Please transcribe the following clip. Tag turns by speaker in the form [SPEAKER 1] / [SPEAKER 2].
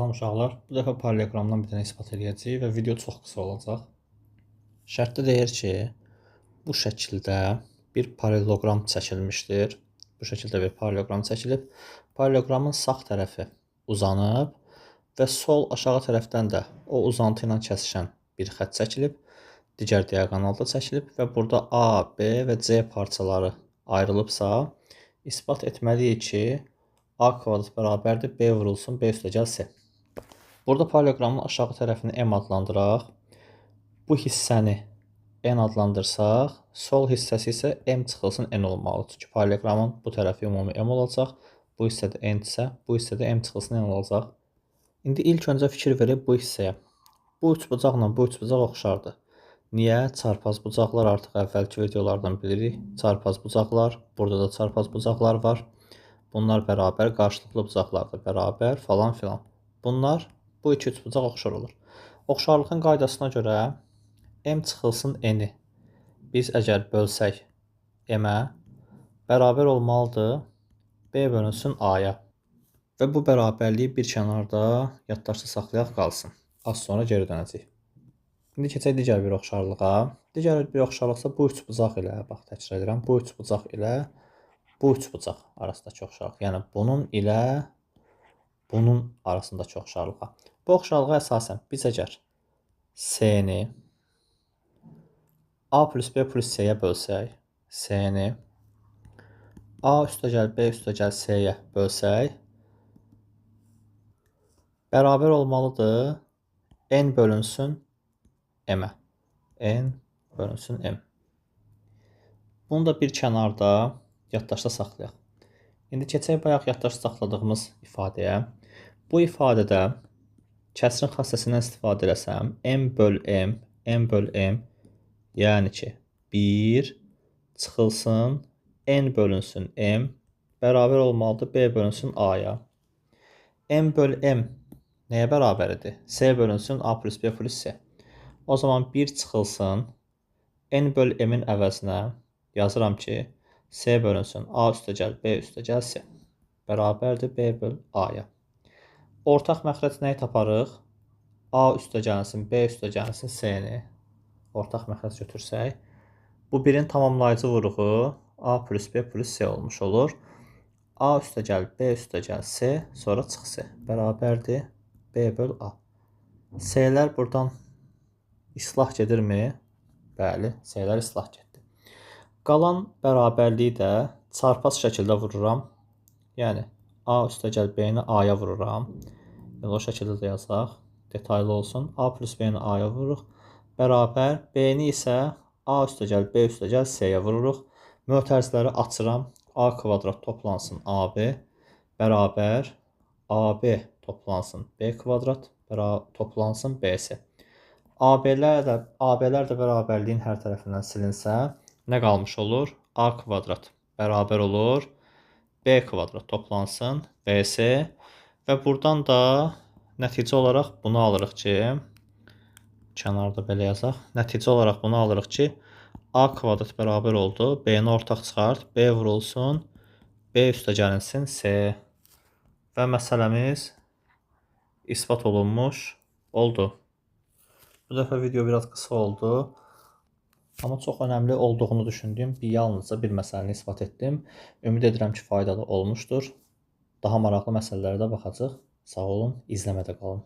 [SPEAKER 1] Salam uşaqlar. Bu dəfə paralleloqramdan bir dənə isbat eləyəcəyik və video çox qısa olacaq. Şərtdə deyir ki, bu şəkildə bir paralleloqram çəkilmişdir. Bu şəkildə bir paralleloqram çəkilib. Paralleloqramın sağ tərəfi uzanıb və sol aşağı tərəfdən də o uzantı ilə kəsişən bir xətt çəkilib. Digər diaqonalda çəkilib və burada A, B və C parçaları ayrılıbsa, isbat etməliyik ki, A kvadrat bərabərdir B vurulsun B üstəgəl C. Burada paralleloqramın aşağı tərəfini M adlandıraq. Bu hissəni N adlandırsaq, sol hissəsi isə M çıxılsın N olmalıdır. Çünki paralleloqramın bu tərəfi ümumi M olacaq. Bu hissədə N isə, bu hissədə M çıxılsın N olacaq. İndi ilk öncə fikir verib bu hissəyə. Bu üçbucaqla bu üçbucaq oxşardır. Niyə? Çarpaz bucaqlar artıq əvvəlki videolardan bilirik. Çarpaz bucaqlar, burada da çarpaz bucaqlar var. Bunlar bərabər, qarşılıqlı bucaqlar da bərabər falan filan. Bunlar, bu iki üçbucaq oxşar olur. Oxşarlığın qaydasına görə M çıxılsın N-i biz əgər bölsək M-ə bərabər olmalıdır B bölünsün A-ya. Və bu bərabərliyi bir kənarda yaddaşda saxlayaq qalsın. Az sonra geri dönəcəyik. İndi keçək digər bir oxşarlığa. Digər bir oxşarlıqsa bu üçbucaq ilə, bax təkrar edirəm, bu üçbucaq ilə bu üçbucaq arasındakı oxşarlıq. Yəni bunun ilə bunun arasındakı oxşarlığa. Bu oxşarlığa əsasən biz əgər C-ni A plus B plus C-yə bölsək, C-ni A üstəgəl B üstəgəl C-yə bölsək, bərabər olmalıdır N bölünsün M-ə. N bölünsün M. Bunu da bir kənarda yaddaşda saxlayaq. İndi keçək bayaq yaddaşda saxladığımız ifadəyə. Bu ifadədə kəsrin xassəsindən istifadə eləsəm, M böl M, M böl M, yəni ki, 1 çıxılsın, N bölünsün M, bərabər olmalıdır B bölünsün A-ya. M böl M nəyə bərabərdir? C bölünsün A plus B plus C. O zaman 1 çıxılsın, N böl M-in əvəzinə yazıram ki, C bölünsün A üstəgəl B üstəgəl C. Bərabərdir B böl A-ya. Ortaq məxrəc nəyi taparıq? A üstəgəlsin, B üstəgəlsin C-ni ortaq məxrəc götürsək, bu birin tamamlayıcı vuruğu A plus B plus C olmuş olur. A üstəgəl B üstəgəl C, sonra çıx C. Bərabərdir B böl A. C-lər buradan islah gedirmi? Bəli, C-lər islah getdi. Qalan bərabərliyi də çarpaz şəkildə vururam. Yəni, A üstəgəl B-ni A-ya vururam. Yəni, o şəkildə də yazaq. Detaylı olsun. A plus B-ni A-ya vururuq. Bərabər B-ni isə A üstəgəl B üstəgəl C-yə vururuq. Mötərizləri açıram. A kvadrat toplansın AB. Bərabər AB toplansın B kvadrat. Toplansın BC. AB-lər də bərabərliyin hər tərəfindən silinsə, nə qalmış olur? A kvadrat bərabər olur B kvadrat toplansın BC və buradan da nəticə olaraq bunu alırıq ki, kənarda belə yazaq. Nəticə olaraq bunu alırıq ki, A kvadrat bərabər oldu. B-ni ortaq çıxart. B vurulsun. B üstəgəlinsin C. Və məsələmiz isbat olunmuş oldu. Bu dəfə video biraz qısa oldu. Amma çox önəmli olduğunu düşündüyüm yalnızca bir məsələni isbat etdim. Ümid edirəm ki, faydalı olmuşdur. Daha maraqlı məsələlərə də baxacaq. Sağ olun, izləmədə qalın.